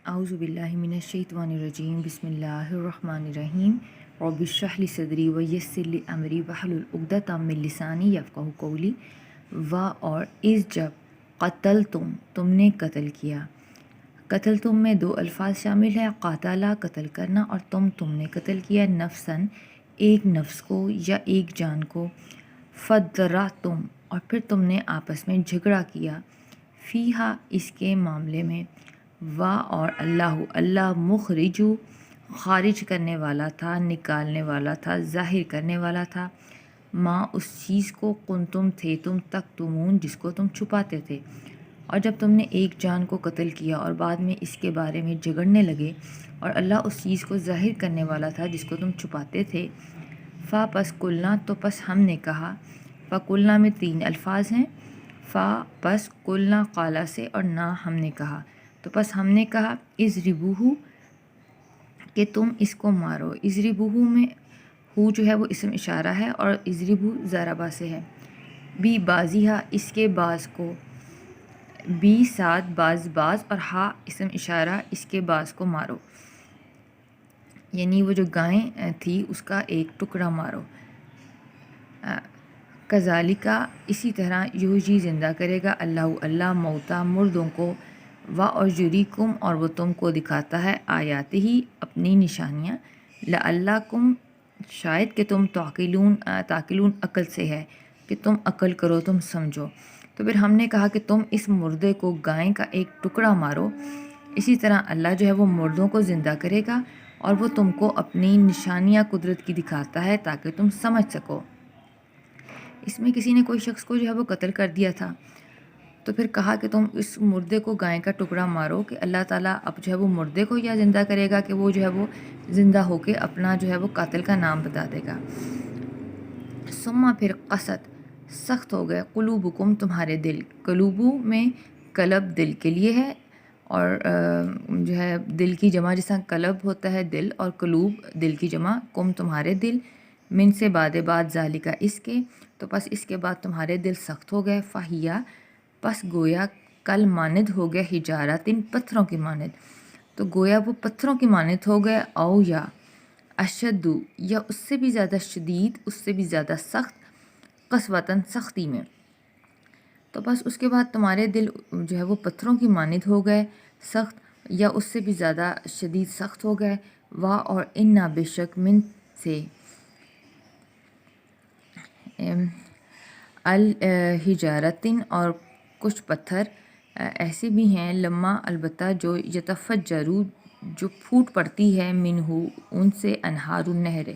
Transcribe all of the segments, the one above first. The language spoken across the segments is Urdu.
اعوذ باللہ من الشیطان الرجیم بسم اللہ الرحمن الرحیم رب اشرح لی صدری ویسر لی امری واحلل عقدۃ من لسانی یفقہوا قولی اور اس جب قتل تم نے قتل کیا. قتل تم میں دو الفاظ شامل ہیں، قاتلہ قتل کرنا اور تم نے قتل کیا، نفسن ایک نفس کو یا ایک جان کو، فدرأتم اور پھر تم نے آپس میں جھگڑا کیا، فیہا اس کے معاملے میں، اور اللہ مخرجو خارج کرنے والا تھا، نکالنے والا تھا، ظاہر کرنے والا تھا، ما اس چیز کو کنتم تھے تم تکتمون جس کو تم چھپاتے تھے. اور جب تم نے ایک جان کو قتل کیا اور بعد میں اس کے بارے میں جھگڑنے لگے اور اللہ اس چیز کو ظاہر کرنے والا تھا جس کو تم چھپاتے تھے، پس قلنا تو پس ہم نے کہا، قلنا میں تین الفاظ ہیں، پس قلنا قالا سے اور نہ ہم نے کہا، تو پس ہم نے کہا اضربوہ کہ تم اس کو مارو. اضربوہ میں ہو جو ہے وہ اسم اشارہ ہے اور اضربو ضربہ سے ہے. بی بازیہا اس کے باز کو، بی ساتھ باز اور ہا اسم اشارہ اس کے باز کو مارو، یعنی وہ جو گائیں تھی اس کا ایک ٹکڑا مارو. کذالکا اسی طرح یحیی زندہ کرے گا اللہ موتا مردوں کو، اور یریکم اور وہ تم کو دکھاتا ہے آیات ہی اپنی نشانیاں، لعلکم شاید کہ تم تعقلون عقل سے ہے کہ تم عقل کرو، تم سمجھو. تو پھر ہم نے کہا کہ تم اس مردے کو گائے کا ایک ٹکڑا مارو، اسی طرح اللہ جو ہے وہ مردوں کو زندہ کرے گا اور وہ تم کو اپنی نشانیاں قدرت کی دکھاتا ہے تاکہ تم سمجھ سکو. اس میں کسی نے کوئی شخص کو جو ہے وہ قتل کر دیا تھا، تو پھر کہا کہ تم اس مردے کو گائے کا ٹکڑا مارو کہ اللہ تعالیٰ اب جو ہے وہ مردے کو یا زندہ کرے گا کہ وہ جو ہے وہ زندہ ہو کے اپنا جو ہے وہ قاتل کا نام بتا دے گا. ثم پھر قست سخت ہو گئے، قلوبکم تمہارے دل، قلوبو میں قلب دل کے لیے ہے اور جو ہے دل کی جمع جس طرح قلب ہوتا ہے دل، اور قلوب دل کی جمع، کم تمہارے دل، من سے بعد ذالکا اس کے، تو پس اس کے بعد تمہارے دل سخت ہو گئے، فہیا پس گویا کل مانند ہو گئے، حجارتن پتھروں کی مانند، تو گویا وہ پتھروں کی مانند ہو گئے، او یا اشد یا اس سے بھی زیادہ شدید، اس سے بھی زیادہ سخت، قسوتاً سختی میں. تو بس اس کے بعد تمہارے دل جو ہے وہ پتھروں کی مانند ہو گئے، سخت یا اس سے بھی زیادہ شدید سخت ہو گئے، اور انا بے شک من سے الحجارتن اور کچھ پتھر ایسے بھی ہیں، لما البتہ جو یتفجرو جو پھوٹ پڑتی ہے، منہ ان سے انہار النہر،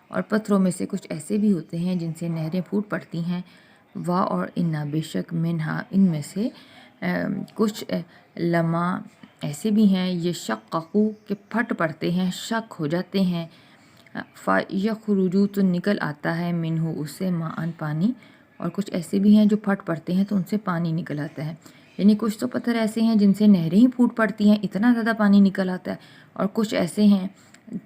اور پتھروں میں سے کچھ ایسے بھی ہوتے ہیں جن سے نہریں پھوٹ پڑتی ہیں، اور انا بے شک منہا ان میں سے کچھ لما ایسے بھی ہیں، یہ شققو کہ پھٹ پڑتے ہیں، شک ہو جاتے ہیں، یخرجو تو نکل آتا ہے، منہ اس سے ماء پانی، اور کچھ ایسے بھی ہیں جو پھٹ پڑتے ہیں تو ان سے پانی نکل آتا ہے. یعنی کچھ تو پتھر ایسے ہیں جن سے نہریں ہی پھوٹ پڑتی ہیں، اتنا زیادہ پانی نکل آتا ہے، اور کچھ ایسے ہیں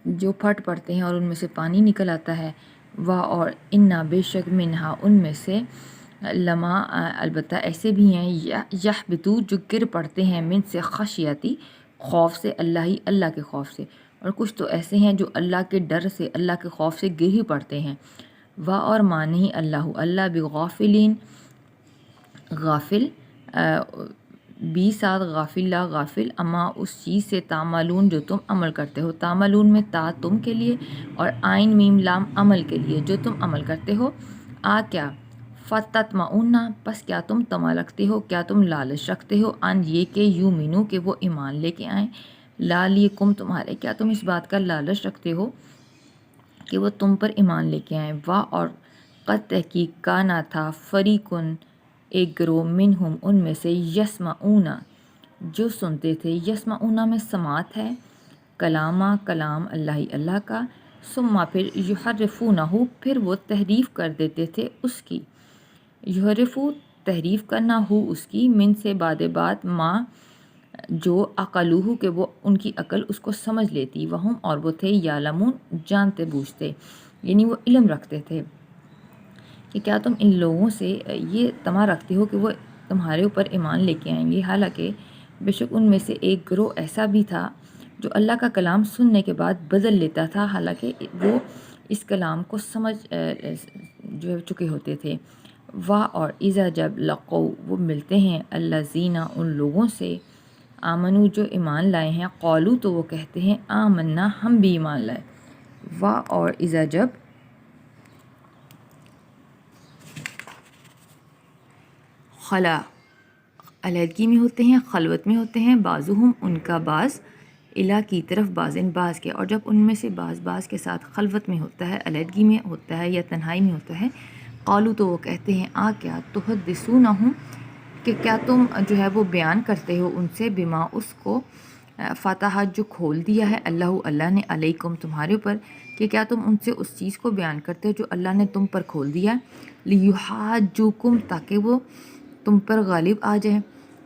جو پھٹ پڑتے ہیں اور ان میں سے پانی نکل آتا ہے. اور انا بے شک منہا ان میں سے لما البتہ ایسے بھی ہیں، یحبطو جو گر پڑتے ہیں، من سے خشیتی خوف سے، اللہ کے خوف سے، اور کچھ تو ایسے ہیں جو اللہ کے ڈر سے، اللہ کے خوف سے گر ہی پڑتے ہیں. اور مانی اللہ بغافلین غافل، بی ساتھ غافل لا غافل، اما اس چیز سے، تعملون جو تم عمل کرتے ہو، تعملون میں تا تم کے لیے اور عین میم لام عمل کے لیے، جو تم عمل کرتے ہو. کیا فتطمعون پس کیا تم طمع رکھتے ہو، کیا تم لالچ رکھتے ہو، ان یہ کہ یومنو کہ وہ ایمان لے کے آئیں، لالیکم تمہارے، کیا تم اس بات کا لالچ رکھتے ہو کہ وہ تم پر ایمان لے کے آئیں. اور قد تحقیق کانا تھا، فریقن ایک گروہ، منہم ان میں سے، یسمعون جو سنتے تھے، یسمعون میں سماعت ہے، کلام اللہ کا، ثم پھر یحرفونہ پھر وہ تحریف کر دیتے تھے اس کی، یحرفو تحریف کرنا ہو اس کی، من سے بعد ما جو عقلوہ کہ وہ ان کی عقل اس کو سمجھ لیتی، وہم اور وہ تھے، یعلمون جانتے بوجھتے، یعنی وہ علم رکھتے تھے کہ کیا تم ان لوگوں سے یہ طمع رکھتے ہو کہ وہ تمہارے اوپر ایمان لے کے آئیں گے. حالانکہ بے شک ان میں سے ایک گروہ ایسا بھی تھا جو اللہ کا کلام سننے کے بعد بدل لیتا تھا حالانکہ وہ اس کلام کو سمجھ جو چکے ہوتے تھے۔ اور اذا جب لقو وہ ملتے ہیں الذین ان لوگوں سے آمنو جو ایمان لائے ہیں قالو تو وہ کہتے ہیں آمنا ہم بھی ایمان لائے۔ اور اذا جب خلا علیحدگی میں ہوتے ہیں، خلوت میں ہوتے ہیں، بعضهم ان کا بعض الا کی طرف بعضن بعض کے، اور جب ان میں سے بعض کے ساتھ خلوت میں ہوتا ہے، علیحدگی میں ہوتا ہے یا تنہائی میں ہوتا ہے، قالو تو وہ کہتے ہیں کیا تحدثونہم کہ کیا تم جو ہے وہ بیان کرتے ہو ان سے بما اس کو فتح جو کھول دیا ہے اللہ نے علیکم تمہارے اوپر، کہ کیا تم ان سے اس چیز کو بیان کرتے ہو جو اللہ نے تم پر کھول دیا، لیحاجوکم تاکہ وہ تم پر غالب آ جائے،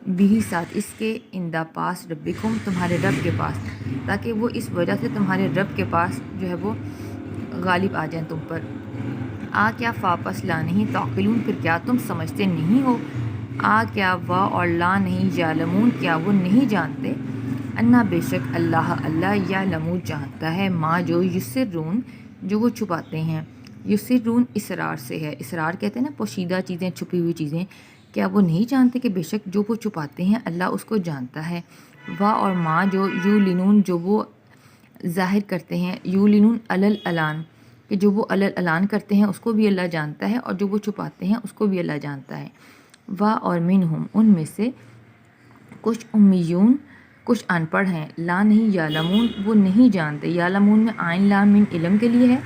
بھی ساتھ اس کے اندہ پاس ربکم تمہارے رب کے پاس، تاکہ وہ اس وجہ سے تمہارے رب کے پاس جو ہے وہ غالب آ جائیں تم پر۔ کیا فاپس لا نہیں تعقلون پھر کیا تم سمجھتے نہیں ہو، کیا اور لا نہیں یعلمون کیا وہ نہیں جانتے، انا بے شک اللہ یعلم جانتا ہے ما جو یسرون جو وہ چھپاتے ہیں، یسرون اسرار سے ہے، اسرار کہتے ہیں نا پوشیدہ چیزیں، چھپی ہوئی چیزیں، کیا وہ نہیں جانتے کہ بے شک جو وہ چھپاتے ہیں اللہ اس کو جانتا ہے، اور ما جو یولنون جو وہ ظاہر کرتے ہیں، یولنون علن کہ جو وہ علن کرتے ہیں اس کو بھی اللہ جانتا ہے، اور جو وہ چھپاتے ہیں اس کو بھی اللہ جانتا ہے، اور منہم ان میں سے کچھ امیون کچھ ان پڑھ ہیں، لا نہیں یعلمون وہ نہیں جانتے، یعلمون میں عین لام من علم کے لیے ہے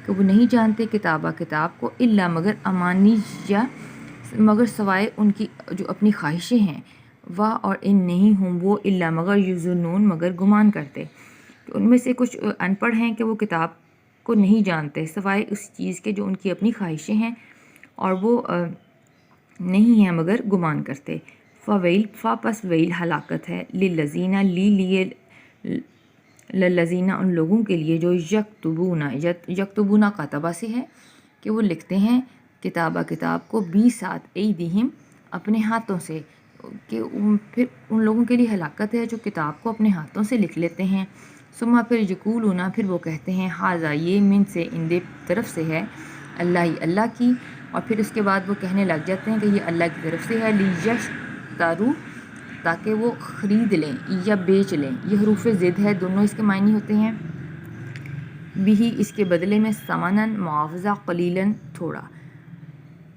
کہ وہ نہیں جانتے کتاب کو الا مگر امانی یا مگر سوائے ان کی جو اپنی خواہشیں ہیں، اور ان نہیں ہوں وہ الا مگر یظنون مگر گمان کرتے، تو ان میں سے کچھ ان پڑھ ہیں کہ وہ کتاب کو نہیں جانتے سوائے اس چیز کے جو ان کی اپنی خواہشیں ہیں، اور وہ نہیں ہیں مگر گمان کرتے۔ پس ویل ہلاکت ہے للذین للذین ان لوگوں کے لیے جو یکتبون کاتبہ سے ہے کہ وہ لکھتے ہیں کتاب کو ساتھ ایدیہم اپنے ہاتھوں سے، کہ پھر ان لوگوں کے لیے ہلاکت ہے جو کتاب کو اپنے ہاتھوں سے لکھ لیتے ہیں، ثم پھر یقولون پھر وہ کہتے ہیں ھذا یہ من سے ان طرف سے ہے اللہ کی، اور پھر اس کے بعد وہ کہنے لگ جاتے ہیں کہ یہ اللہ کی طرف سے ہے، لیشتروا تاکہ وہ خرید لیں یا بیچ لیں، یہ حروف ضد ہے دونوں اس کے معنی ہوتے ہیں، بھی اس کے بدلے میں ثمناً معاوضہ قلیلاً تھوڑا،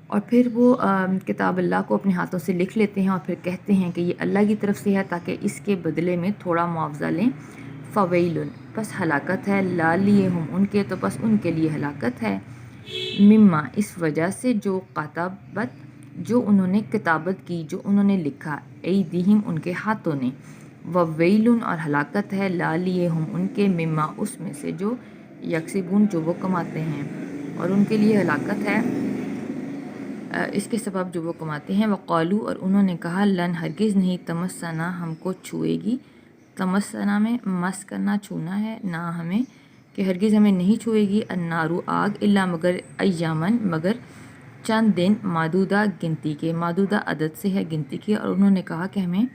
اور پھر وہ کتاب اللہ کو اپنے ہاتھوں سے لکھ لیتے ہیں اور پھر کہتے ہیں کہ یہ اللہ کی طرف سے ہے تاکہ اس کے بدلے میں تھوڑا معاوضہ لیں، فویل پس ہلاکت ہے لالیہم ان کے تو پس ان کے لیے ہلاکت ہے، مما اس وجہ سے جو کتابت جو انہوں نے کتابت کی جو انہوں نے لکھا، ایدیہم ان کے ہاتھوں نے، وویل اور ہلاکت ہے لالیہم ان کے مما اس میں سے جو یکسبون جو وہ کماتے ہیں، اور ان کے لیے ہلاکت ہے اس کے سبب جو وہ کماتے ہیں، وقالو اور انہوں نے کہا لن ہرگز نہیں تمسنا ہم کو چھوئے گی، تمسنا میں مس کرنا چھونا ہے، نہ ہمیں کہ ہرگز ہمیں نہیں چھوئے گی، النارو آگ الا مگر ایامن مگر چند دن معدودہ گنتی کے، معدودہ عدد سے ہے گنتی کے، اور انہوں نے کہا کہ ہمیں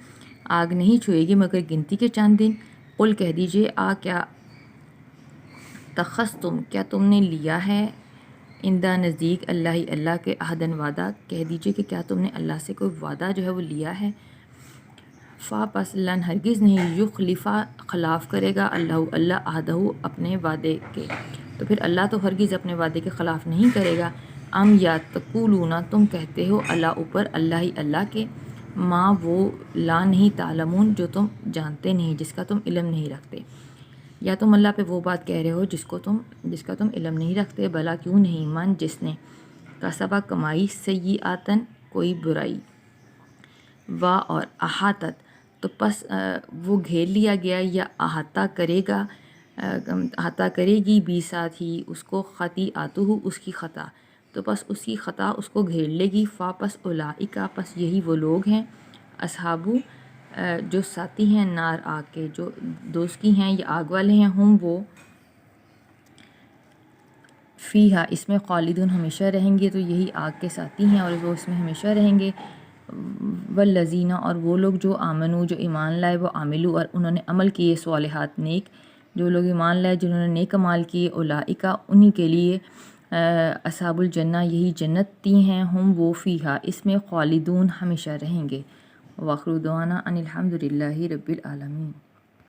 آگ نہیں چھوئے گی مگر گنتی کے چند دن، قل کہہ دیجئے کیا تخستم کیا تم نے لیا ہے اندہ نزدیک اللہ کے عہدن وعدہ، کہہ دیجئے کہ کیا تم نے اللہ سے کوئی وعدہ جو ہے وہ لیا ہے، پس لن ہرگز نہیں یخلفا خلاف کرے گا اللہ عہدہ اپنے وعدے کے، تو پھر اللہ تو ہرگز اپنے وعدے کے خلاف نہیں کرے گا، یا تقولون تم کہتے ہو اللہ اوپر اللہ کے، ما وہ لا نہیں تعلمون جو تم جانتے نہیں جس کا تم علم نہیں رکھتے، یا تم اللہ پہ وہ بات کہہ رہے ہو جس کا تم علم نہیں رکھتے، بھلا کیوں نہیں من جس نے کسبہ کمائی سیئاتن کوئی برائی، اور احاطت تو پس وہ گھیر لیا گیا یا احاطہ کرے گی بھی ساتھ ہی اس کو خطیئاتہ اس کی خطا، تو پس اس کی خطا اس کو گھیر لے گی، پس اولئک پس یہی وہ لوگ ہیں اصحابو جو ساتھی ہیں نار آگ کے، جو دوست کی ہیں یا آگ والے ہیں، ہم وہ فیہا اس میں خالدون ہمیشہ رہیں گے، تو یہی آگ کے ساتھی ہیں اور وہ اس میں ہمیشہ رہیں گے، والذین اور وہ لوگ جو آمنو جو ایمان لائے، وہ عاملو اور انہوں نے عمل کیے صالحات نیک، جو لوگ ایمان لائے جنہوں نے نیک اعمال کیے، اولئک انہی کے لیے اصحاب الجنہ یہی جنتی ہیں، ہم وہ فیہا اس میں خالدون ہمیشہ رہیں گے۔ وآخر دعوانا ان الحمد للہ رب العالمین۔